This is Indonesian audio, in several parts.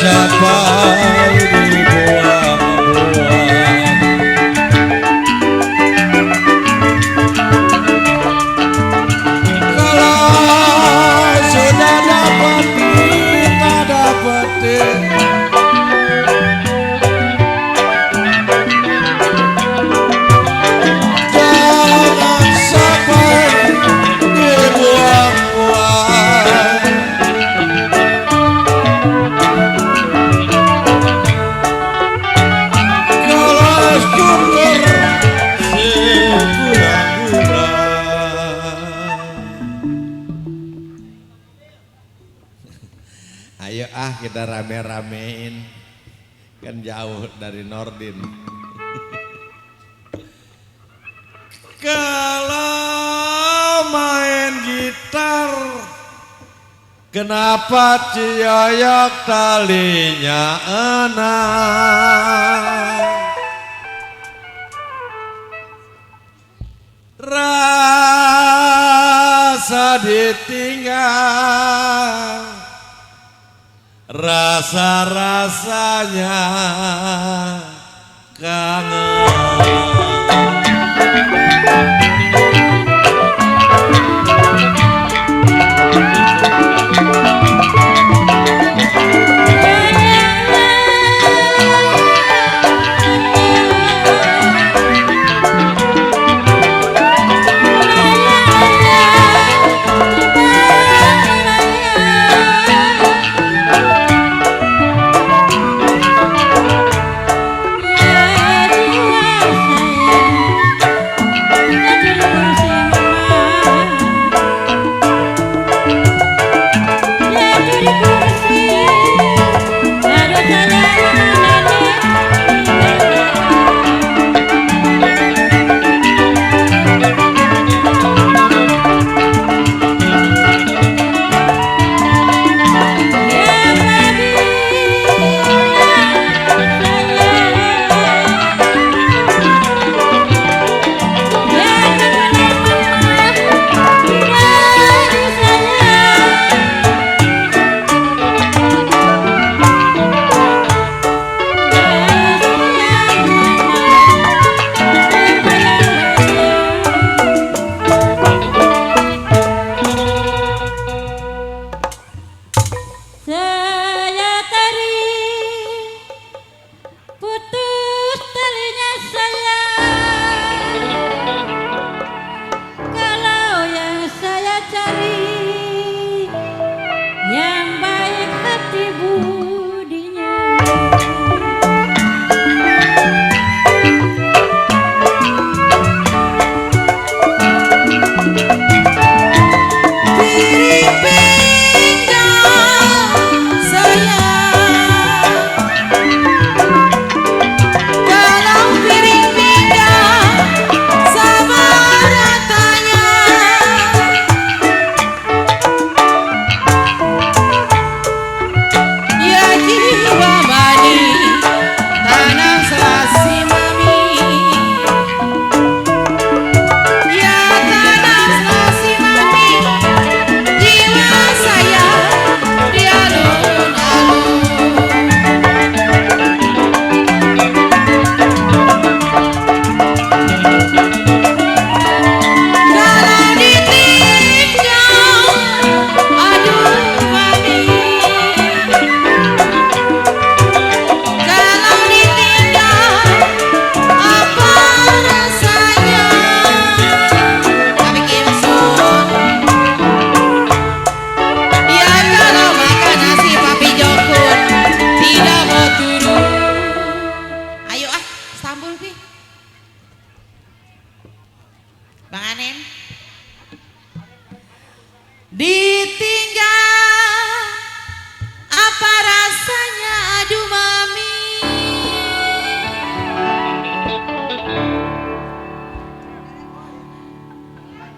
sampai dibuang-buang. Kalau sudah dapetin, tak dapetin, jangan sampai dibuang-buang. Kalau syukur sekurang-kurang. Ayo kita rame-ramein, kan jauh dari Nordin. Kalau main gitar, kenapa Ciyoyok talinya enak? Rasa ditinggal, rasa-rasanya kangen.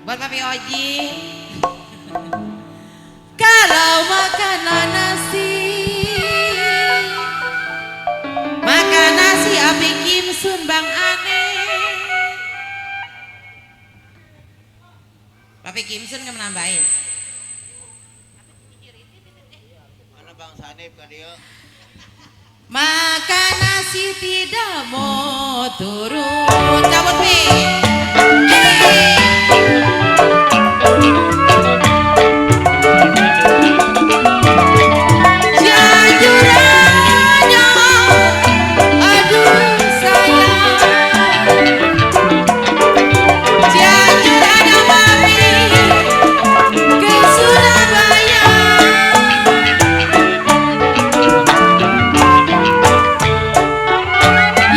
Buat Papi Oji. Kalau makanan nasi, makan nasi Api Kim Sun Bang Aneh. Papi Kim Sun nggak menambahin. Mana Bang Sanip kan dia? Makan nasi tidak mau turun. Cabut pi. Jajurannya, aduh sayang. Cianjur ada mami ke Surabaya.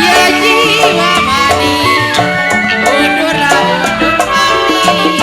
Ya jiwa manis, undurlah undur mami.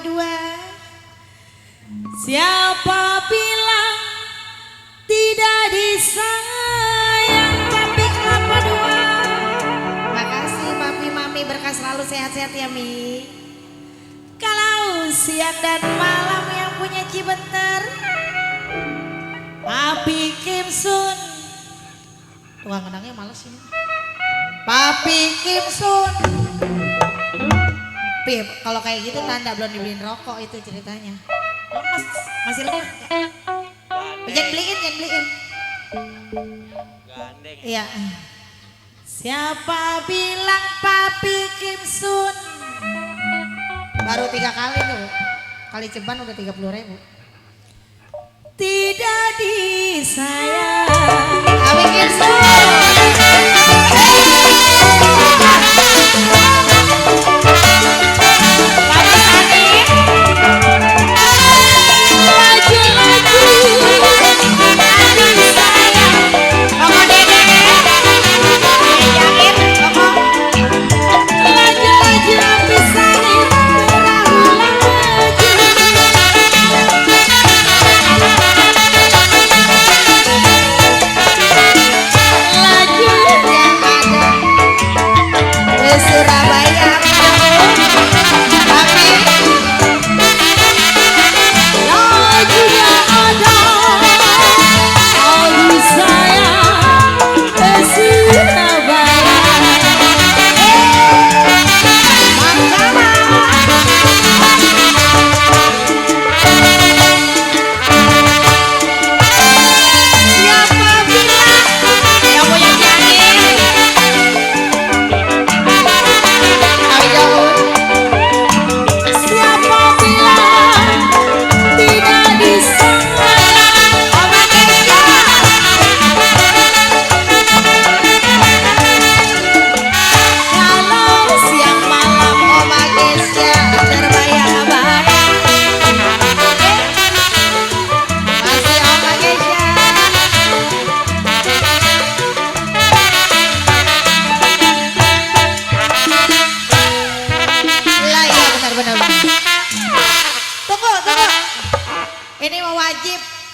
dua. Siapa bilang tidak disayang Papi kelapa dua. Makasih Papi Mami, berkah selalu sehat-sehat ya Mi. Kalau siang dan malam yang punya Cibenter, Papi Kim Sun. Tukang kenangnya males ini. Papi Kim Sun. Pip, kalau kayak gitu tanda belum dibeliin rokok itu ceritanya. Lemes, masih lemes. Jangan beliin. Gandeng. Iya. Siapa bilang Papi Kim Sun? Baru 3 kali tuh. Kali ceban udah 30.000. Tidak disayang. Papi Kim Sun.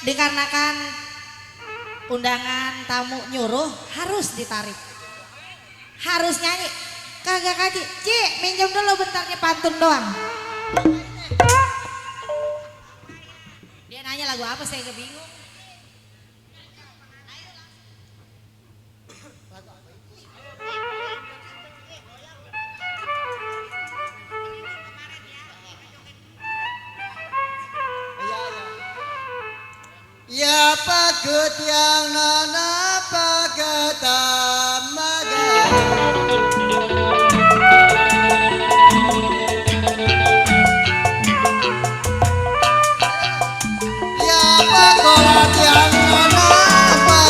Dikarenakan undangan tamu nyuruh harus ditarik, harus nyanyi. Kagak kaji, Cik minjem dulu bentarnya pantun doang. Dia nanya lagu apa, saya bingung. Ya pakut yang nana paketamaga. Ya pakut yang nana paketamaga.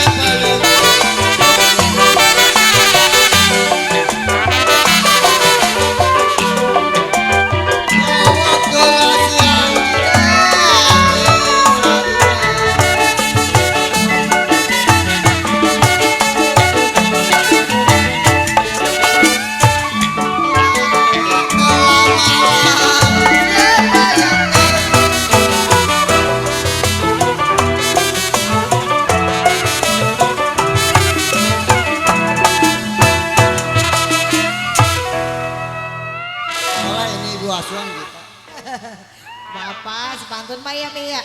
Ya Bapak sepantun Pak ya Mi ya.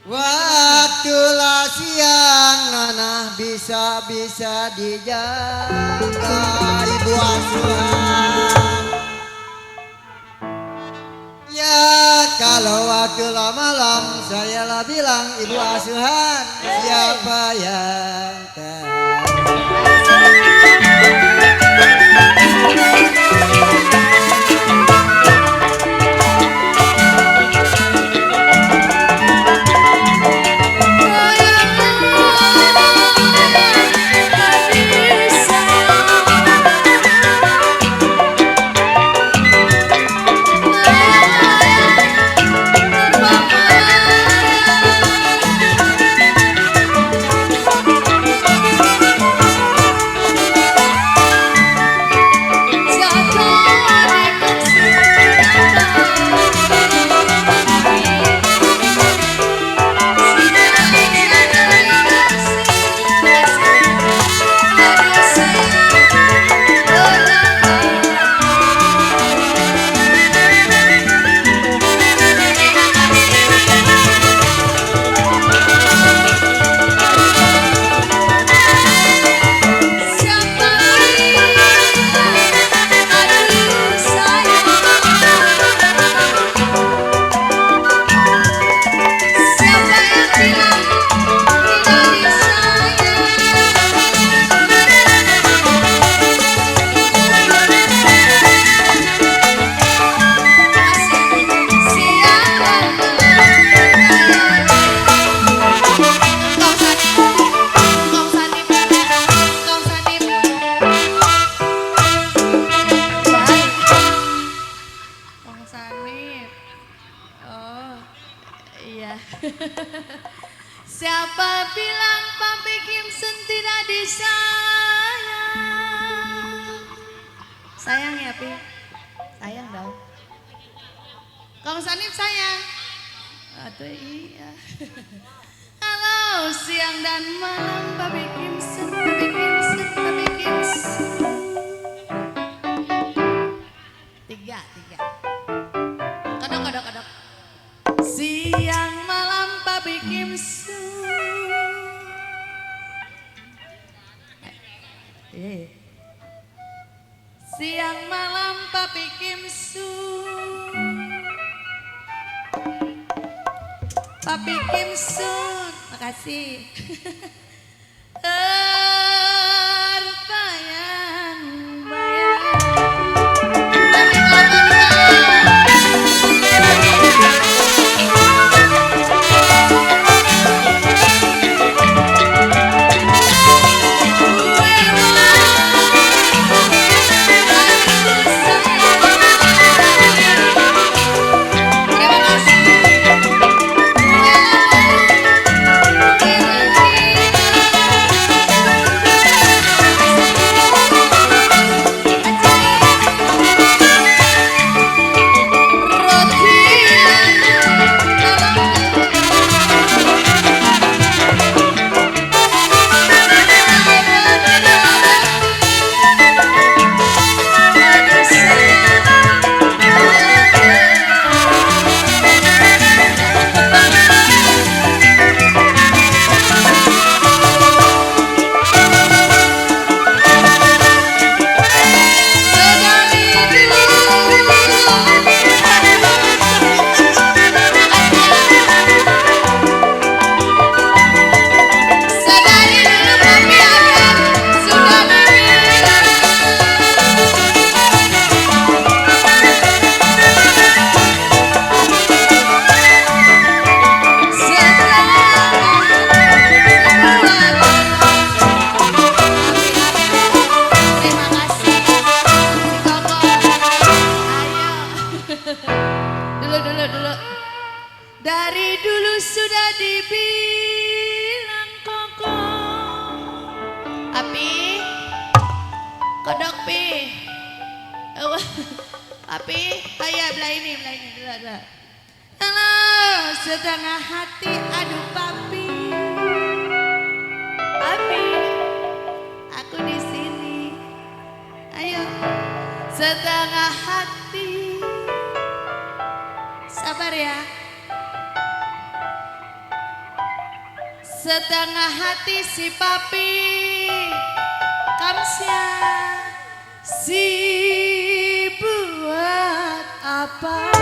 Waktulah siang nanah bisa dijaga ibu asuhan. Ya kalau waktulah malam saya lah bilang ibu asuhan, siapa yang tahu. Siapa bilang Papi Kimson tidak disayang? Sayang ya Pi? Sayang dong. Kong Sanip sayang? Aduh iya. Halo siang dan malam Papi Kimson, Papi Kimson, Papi Kimson. Tiga. Kodok. Siang malam Papi Kimson. Siang malam Papi Kimson. Papi Kimson, makasih. Dulu. Dari dulu sudah dibilang koko. Api, kodok pi. Api, ayah belah ini dulu. Halo, setengah hati, aduh papi. Papi, aku di sini. Ayo, setengah hati. Sabar ya. Setengah hati si papi Kamsya, si buat apa?